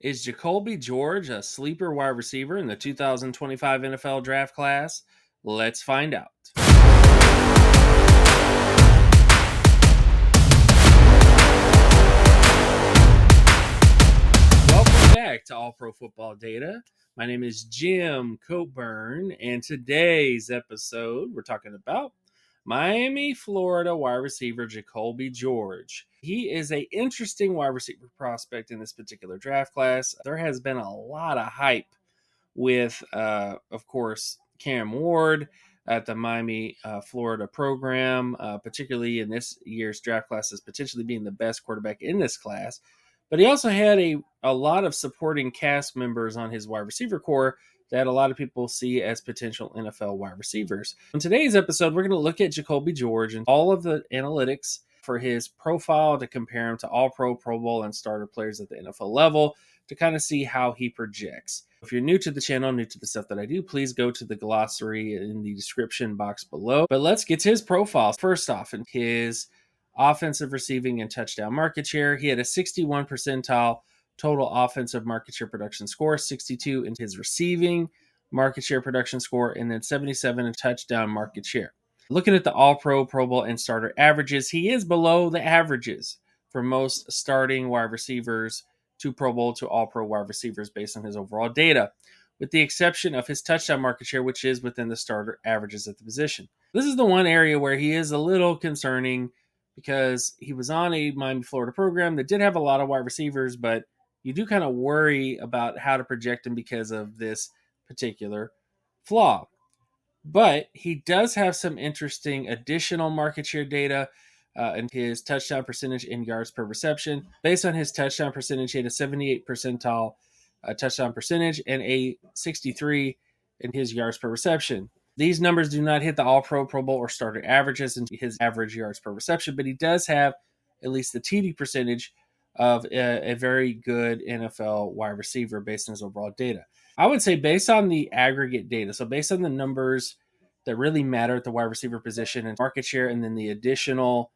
Is Jacolby George a sleeper wide receiver in the 2025 NFL draft class? Let's find out. Welcome back to All Pro Football Data. My name is Jim Cobern, and today's episode we're talking about Miami, Florida wide receiver Jacolby George. He is an interesting wide receiver prospect in this particular draft class. There has been a lot of hype with, of course, Cam Ward at the Miami, Florida program, particularly in this year's draft class as potentially being the best quarterback in this class. But he also had a lot of supporting cast members on his wide receiver core that a lot of people see as potential NFL wide receivers. In today's episode, we're going to look at Jacolby George and all of the analytics for his profile to compare him to all pro, Pro Bowl, and starter players at the NFL level to kind of see how he projects. If you're new to the channel, new to the stuff that I do, please go to the glossary in the description box below. But let's get to his profile. First off, in his offensive receiving and touchdown market share, he had a 61 percentile total offensive market share production score, 62 in his receiving market share production score, and then 77 in touchdown market share. Looking at the All-Pro, Pro Bowl, and starter averages, he is below the averages for most starting wide receivers to Pro Bowl to All-Pro wide receivers based on his overall data, with the exception of his touchdown market share, which is within the starter averages at the position. This is the one area where he is a little concerning because he was on a Miami, Florida program that did have a lot of wide receivers, but you do kind of worry about how to project him because of this particular flaw. But he does have some interesting additional market share data and his touchdown percentage in yards per reception. Based on his touchdown percentage, he had a 78 percentile touchdown percentage and a 63 in his yards per reception. These numbers do not hit the All-Pro, Pro Bowl, or starter averages in his average yards per reception, but he does have at least the TD percentage of a very good NFL wide receiver based on his overall data. I would say based on the aggregate data, so based on the numbers that really matter at the wide receiver position and market share, and then the additional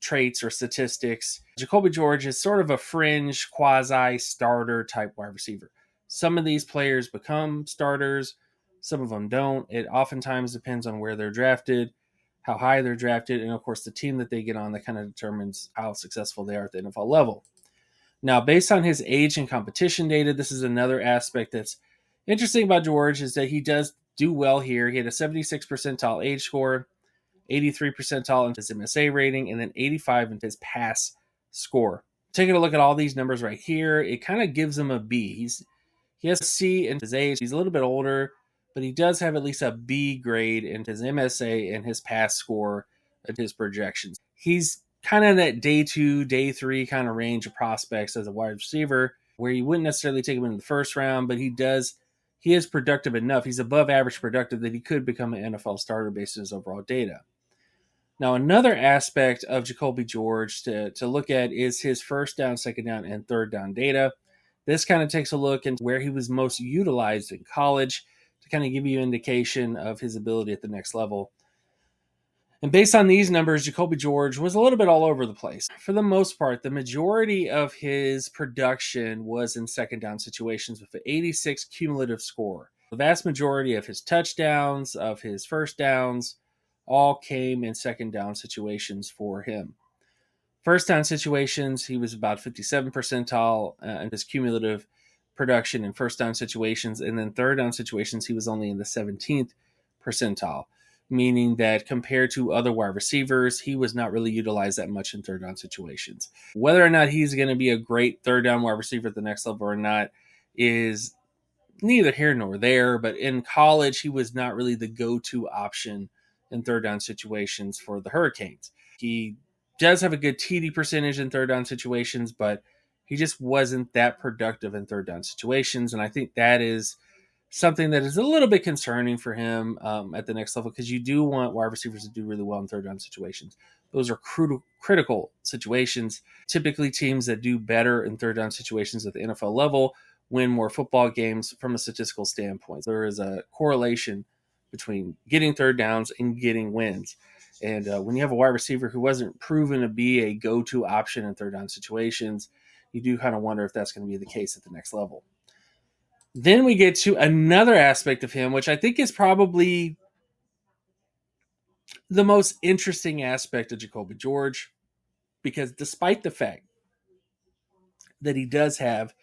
traits or statistics, Jacolby George is sort of a fringe quasi-starter type wide receiver. Some of these players become starters, some of them don't. It oftentimes depends on where they're drafted, how high they're drafted, and of course the team that they get on that kind of determines how successful they are at the NFL level. Now, based on his age and competition data, this is another aspect that's interesting about George is that he does do well here. He had a 76 percentile age score, 83 percentile in his MSA rating, and then 85 in his pass score. Taking a look at all these numbers right here, it kind of gives him a B. He has a C in his age. He's a little bit older, but he does have at least a B grade in his MSA and his pass score and his projections. He's kind of that day 2, day 3 kind of range of prospects as a wide receiver where you wouldn't necessarily take him in the first round, but he is productive enough. He's above average productive that he could become an NFL starter based on his overall data. Now, another aspect of Jacolby George to look at is his first down, second down, and third down data. This kind of takes a look into where he was most utilized in college to kind of give you an indication of his ability at the next level. And based on these numbers, Jacolby George was a little bit all over the place. For the most part, the majority of his production was in second down situations with an 86 cumulative score. The vast majority of his touchdowns, of his first downs, all came in second down situations for him. First down situations, he was about 57 percentile in his cumulative production in first down situations. And then third down situations, he was only in the 17th percentile, meaning that compared to other wide receivers, he was not really utilized that much in third down situations. Whether or not he's going to be a great third down wide receiver at the next level or not is neither here nor there, but in college, he was not really the go-to option in third down situations for the Hurricanes. He does have a good TD percentage in third down situations, but he just wasn't that productive in third down situations. And I think that is something that is a little bit concerning for him at the next level, because you do want wide receivers to do really well in third down situations. Those are critical situations. Typically, teams that do better in third down situations at the NFL level win more football games from a statistical standpoint. There is a correlation between getting third downs and getting wins. And when you have a wide receiver who wasn't proven to be a go-to option in third down situations, you do kind of wonder if that's going to be the case at the next level. Then we get to another aspect of him, which I think is probably the most interesting aspect of Jacolby George, because despite the fact that he does have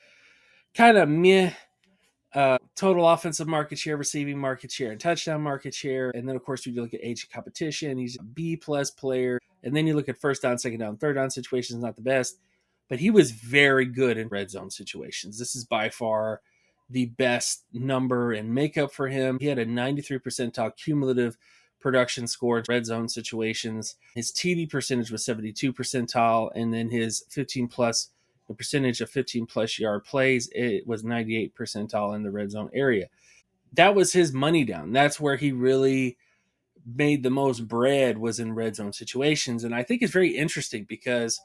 kind of meh total offensive market share, receiving market share, and touchdown market share. And then, of course, you look at age competition. He's a B-plus player. And then you look at first down, second down, third down situations, not the best. But he was very good in red zone situations. This is by far the best number and makeup for him. He had a 93 percentile cumulative production score in red zone situations. His TD percentage was 72 percentile, and then his 15 plus the percentage of 15 plus yard plays, it was 98 percentile in the red zone area. That was his money down. That's where he really made the most bread, was in red zone situations. And I think it's very interesting because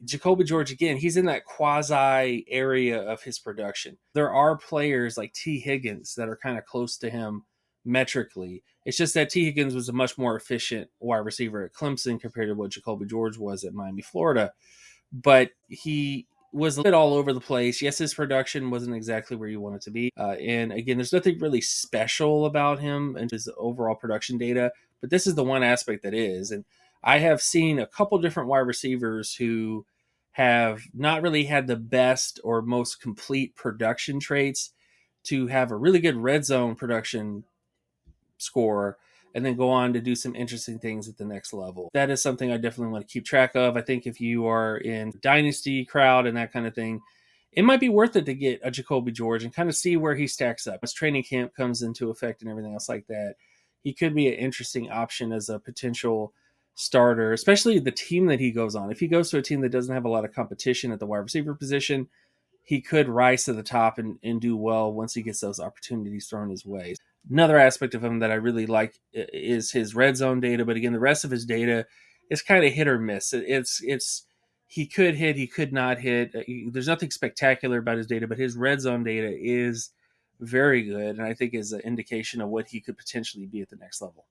Jacolby George, again, he's in that quasi area of his production. There are players like T. Higgins that are kind of close to him metrically. It's just that T. Higgins was a much more efficient wide receiver at Clemson compared to what Jacolby George was at Miami, Florida. But he was a bit all over the place. Yes, his production wasn't exactly where you want it to be. And again, there's nothing really special about him and his overall production data, but this is the one aspect that is. And I have seen a couple different wide receivers who have not really had the best or most complete production traits to have a really good red zone production score and then go on to do some interesting things at the next level. That is something I definitely want to keep track of. I think if you are in dynasty crowd and that kind of thing, it might be worth it to get a Jacolby George and kind of see where he stacks up. As training camp comes into effect and everything else like that, he could be an interesting option as a potential starter, especially the team that he goes on. If he goes to a team that doesn't have a lot of competition at the wide receiver position, he could rise to the top and do well once he gets those opportunities thrown his way. Another aspect of him that I really like is his red zone data, but again, the rest of his data is kind of hit or miss. It's he could hit, he could not hit. There's nothing spectacular about his data, but his red zone data is very good, and I think is an indication of what he could potentially be at the next level.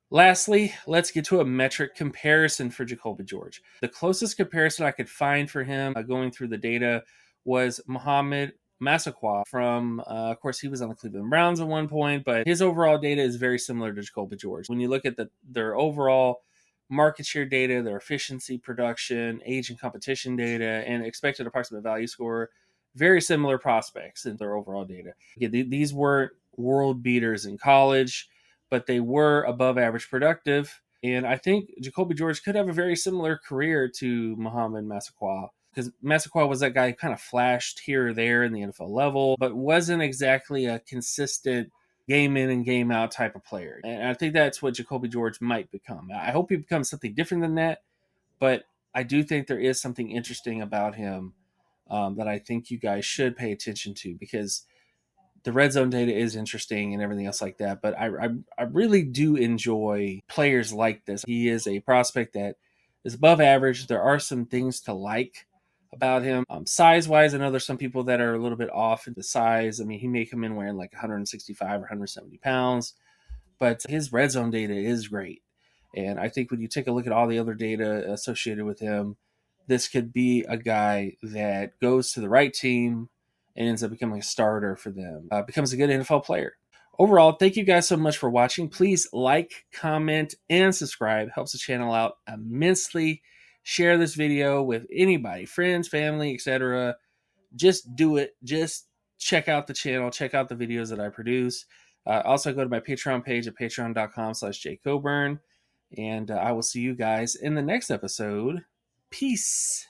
Lastly, let's get to a metric comparison for Jacolby George. The closest comparison I could find for him going through the data was Mohamed Massaquoi from, of course, he was on the Cleveland Browns at one point, but his overall data is very similar to Jacolby George. When you look at their overall market share data, their efficiency, production, age and competition data, and expected approximate value score, very similar prospects in their overall data. Again, these weren't world beaters in college, but they were above average productive. And I think Jacolby George could have a very similar career to Mohamed Massaquoi, because Massaquoi was that guy who kind of flashed here or there in the NFL level, but wasn't exactly a consistent game in and game out type of player. And I think that's what Jacolby George might become. I hope he becomes something different than that, but I do think there is something interesting about him that I think you guys should pay attention to, because the red zone data is interesting and everything else like that. But I really do enjoy players like this. He is a prospect that is above average. There are some things to like about him. Size wise, I know there's some people that are a little bit off in the size. I mean, he may come in wearing like 165 or 170 pounds, but his red zone data is great. And I think when you take a look at all the other data associated with him, this could be a guy that goes to the right team and ends up becoming a starter for them, becomes a good NFL player. Overall, thank you guys so much for watching. Please like, comment, and subscribe. Helps the channel out immensely. Share this video with anybody, friends, family, etc. Just do it. Just check out the channel. Check out the videos that I produce. Also, go to my Patreon page at patreon.com/jcobern. And I will see you guys in the next episode. Peace.